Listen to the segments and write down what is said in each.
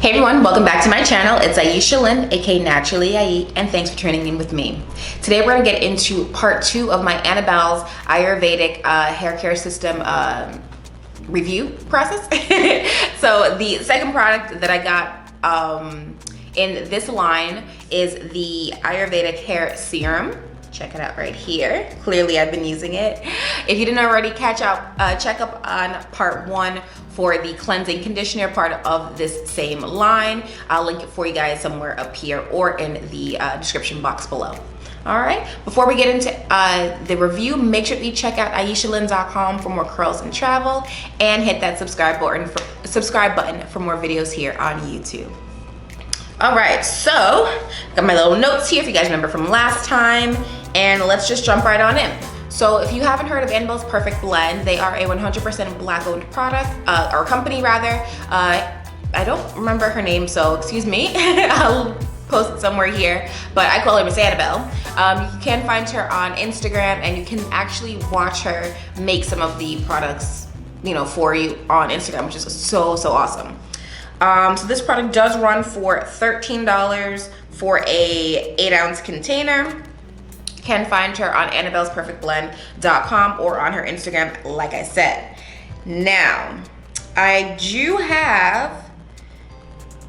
Hey everyone, welcome back to my channel. It's Iesha Lynn, aka Naturally Ai, and thanks for tuning in with me. Today we're gonna get into part 2 of my Annabelle's Ayurvedic hair care system review process. So the second product that I got in this line is the Ayurvedic hair serum. Check it out right here. Clearly I've been using it. If you didn't already check up on part 1 for the cleansing conditioner part of this same line. I'll link it for you guys somewhere up here or in the description box below. All right, before we get into the review, make sure that you check out IeshaLynn.com for more curls and travel, and hit that subscribe button for more videos here on YouTube. All right, so got my little notes here if you guys remember from last time, and let's just jump right on in. So if you haven't heard of Annabelle's Perfect Blend, they are a 100% black owned product, or company rather. I don't remember her name, so excuse me. I'll post it somewhere here, but I call her Miss Annabelle. You can find her on Instagram, and you can actually watch her make some of the products, you know, for you on Instagram, which is so awesome. So this product does run for $13 for a 8-ounce container. Can find her on annabellesperfectblend.com or on her Instagram, like I said. Now, I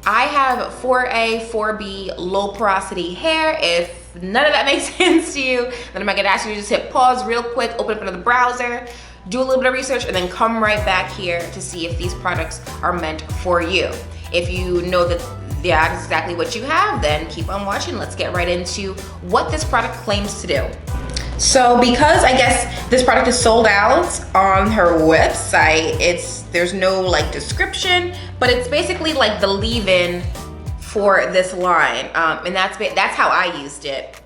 have 4A, 4B low porosity hair. If none of that makes sense to you, then I'm gonna ask you to just hit pause real quick, open up another browser, do a little bit of research, and then come right back here to see if these products are meant for you. If you know that that's exactly what you have, then keep on watching. Let's get right into what this product claims to do. So because I guess this product is sold out on her website, there's no like description, but it's basically like the leave-in for this line, and that's how I used it.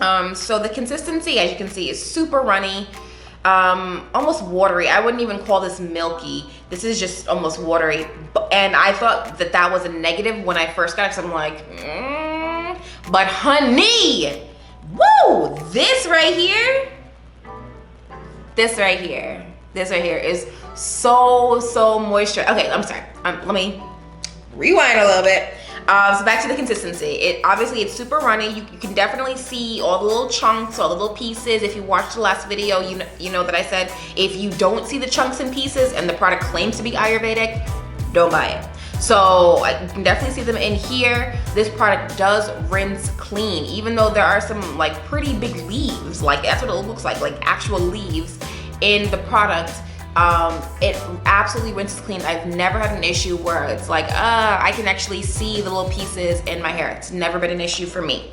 So the consistency, as you can see, is super runny, almost watery. I wouldn't even call this milky. This is just almost watery. And I thought that was a negative when I first got it, because I'm like, but honey, woo, this right here is so moisture. Okay, I'm sorry. Let me rewind a little bit. So back to the consistency. Obviously it's super runny. You can definitely see all the little chunks, all the little pieces. If you watched the last video, you know that I said if you don't see the chunks and pieces and the product claims to be Ayurvedic, don't buy it. So I can definitely see them in here. This product does rinse clean, even though there are some like pretty big leaves. Like that's what it looks like actual leaves in the product. It absolutely rinses clean. I've never had an issue where it's like, I can actually see the little pieces in my hair. It's never been an issue for me.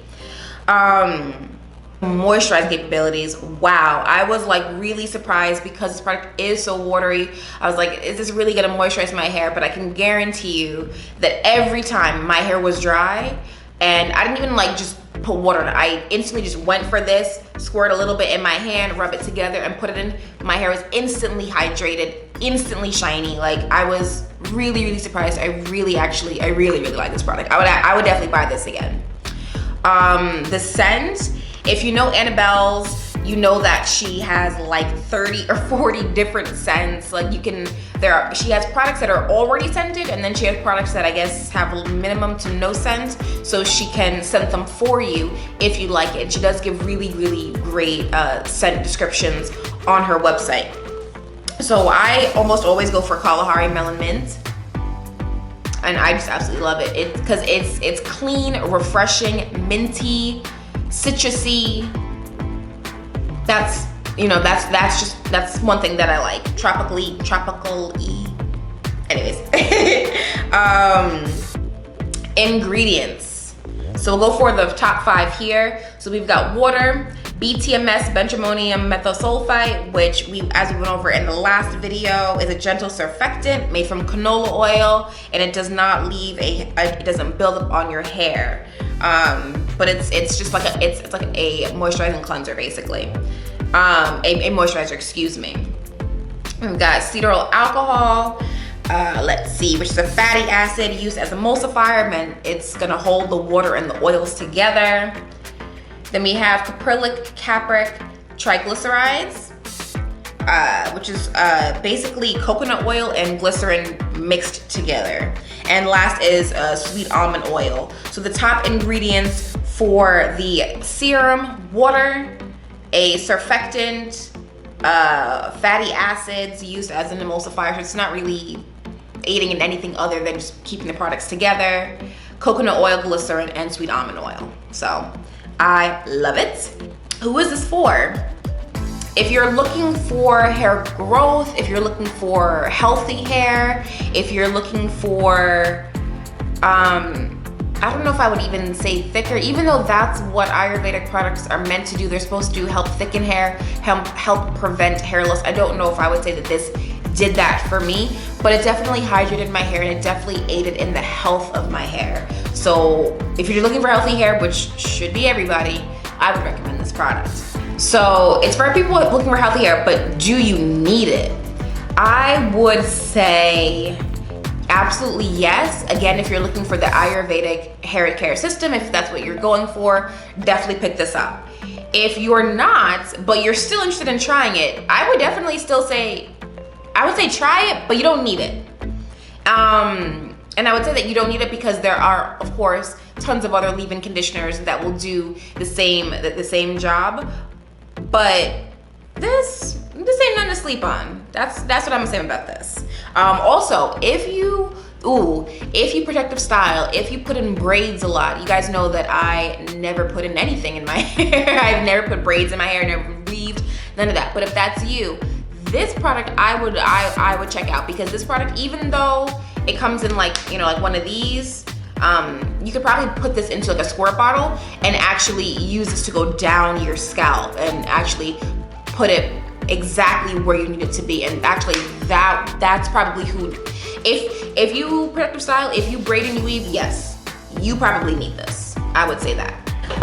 Moisturizing capabilities, wow. I was like really surprised because this product is so watery. I was like, is this really gonna moisturize my hair? But I can guarantee you that every time my hair was dry, and I didn't even like just put water on it, I instantly just went for this, squirt a little bit in my hand, rub it together, and put it in. My hair was instantly hydrated, instantly shiny. Like I was really surprised. I really like this product. I would definitely buy this again. The scent, if you know Annabelle's, you know that she has like 30 or 40 different scents. Like she has products that are already scented, and then she has products that I guess have a minimum to no scent, so she can scent them for you if you like it. She does give really great scent descriptions on her website. So I almost always go for Kalahari Melon Mint, and I just absolutely love it. Because it's clean, refreshing, minty, citrusy. That's one thing that I like. Tropical-y. Anyways. Ingredients. So we'll go for the top 5 here. So we've got water, BTMS, benjoammonium methosulfite, which as we went over in the last video, is a gentle surfactant made from canola oil, and it does not leave it doesn't build up on your hair. But it's just like it's like a moisturizing cleanser basically. A moisturizer, excuse me. We've got cetyl alcohol, let's see, which is a fatty acid used as emulsifier, and it's gonna hold the water and the oils together. Then we have caprylic capric triglycerides, which is basically coconut oil and glycerin mixed together. And last is sweet almond oil. So the top ingredients for the serum: water, a surfactant, fatty acids used as an emulsifier, so it's not really aiding in anything other than just keeping the products together, coconut oil, glycerin, and sweet almond oil. So I love it. Who is this for? If you're looking for hair growth, if you're looking for healthy hair, if you're looking for, I don't know if I would even say thicker, even though that's what Ayurvedic products are meant to do. They're supposed to help thicken hair, help prevent hair loss. I don't know if I would say that this did that for me, but it definitely hydrated my hair and it definitely aided in the health of my hair. So if you're looking for healthy hair, which should be everybody, I would recommend this product. So it's for people looking for healthy hair, but do you need it? I would say absolutely yes. Again, if you're looking for the Ayurvedic hair care system, if that's what you're going for, definitely pick this up. If you're not, but you're still interested in trying it, I would definitely still say, I would say try it, but you don't need it. And I would say that you don't need it because there are, of course, tons of other leave-in conditioners that will do the same job. But this ain't nothing to sleep on. That's what I'm saying about this. Also, if you protective style, if you put in braids a lot, you guys know that I never put in anything in my hair. I've never put braids in my hair, never weaved, none of that. But if that's you, this product I would check out, because this product, even though it comes in like, you know, like one of these, you could probably put this into like a squirt bottle and actually use this to go down your scalp and actually put it exactly where you need it to be. And actually that's probably who, if you protective style, if you braid and you weave, yes, you probably need this. I would say that.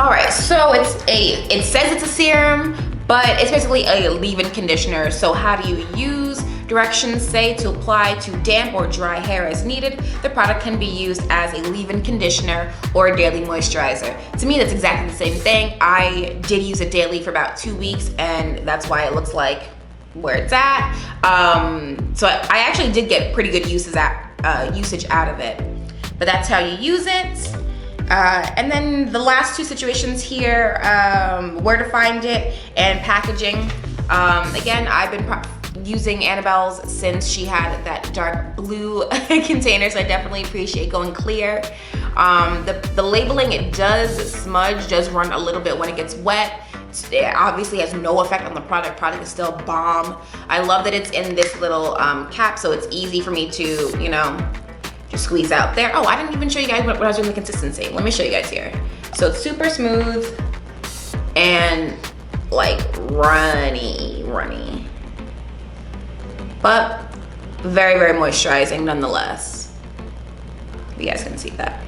All right, so it says it's a serum, but it's basically a leave-in conditioner. So how do you use? Directions say to apply to damp or dry hair as needed. The product can be used as a leave-in conditioner or a daily moisturizer. To me, that's exactly the same thing. I did use it daily for about 2 weeks, and that's why it looks like where it's at. So I actually did get pretty good usage out of it. But that's how you use it. And then the last two situations here, where to find it and packaging. Again, I've been using Annabelle's since she had that dark blue container, so I definitely appreciate going clear. The labeling, it does smudge, does run a little bit when it gets wet. It obviously has no effect on the product. Product is still bomb. I love that it's in this little cap, so it's easy for me to, you know, just squeeze out there. Oh, I didn't even show you guys what I was doing the consistency. Let me show you guys here. So it's super smooth and like runny, but very, very moisturizing nonetheless. You guys can see that.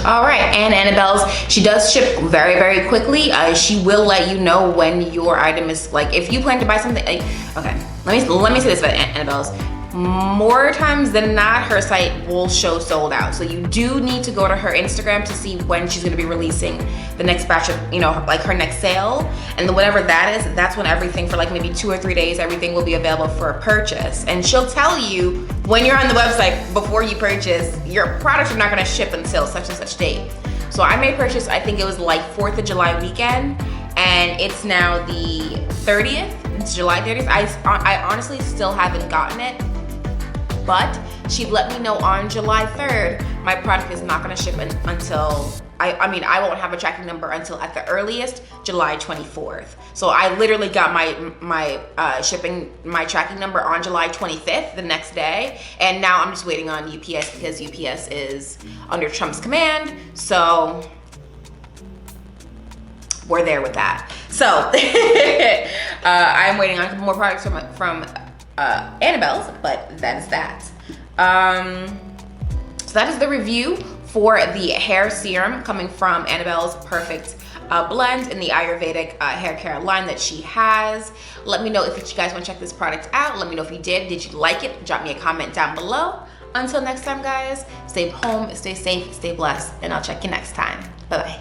All right, and Annabelle's, she does ship very, very quickly. She will let you know when your item is, like, if you plan to buy something, like, okay, let me say this about Annabelle's. More times than not, her site will show sold out. So you do need to go to her Instagram to see when she's gonna be releasing the next batch of, you know, like her next sale. And whatever that is, that's when everything for like maybe 2 or 3 days, everything will be available for purchase. And she'll tell you when you're on the website before you purchase, your products are not gonna ship until such and such date. So I made purchase, I think it was like 4th of July weekend, and it's now the 30th, it's July 30th. I honestly still haven't gotten it, but she let me know on July 3rd, my product is not gonna ship until, I mean, I won't have a tracking number until at the earliest, July 24th. So I literally got my tracking number on July 25th, the next day. And now I'm just waiting on UPS because UPS is under Trump's command. So we're there with that. So I'm waiting on more products from Annabelle's, but that is that. So that is the review for the hair serum coming from Annabelle's Perfect Blend in the Ayurvedic hair care line that she has. Let me know if you guys want to check this product out. Let me know if you did you like it? Drop me a comment down below. Until next time, guys, stay home, stay safe, stay blessed, and I'll check you next time. Bye-bye.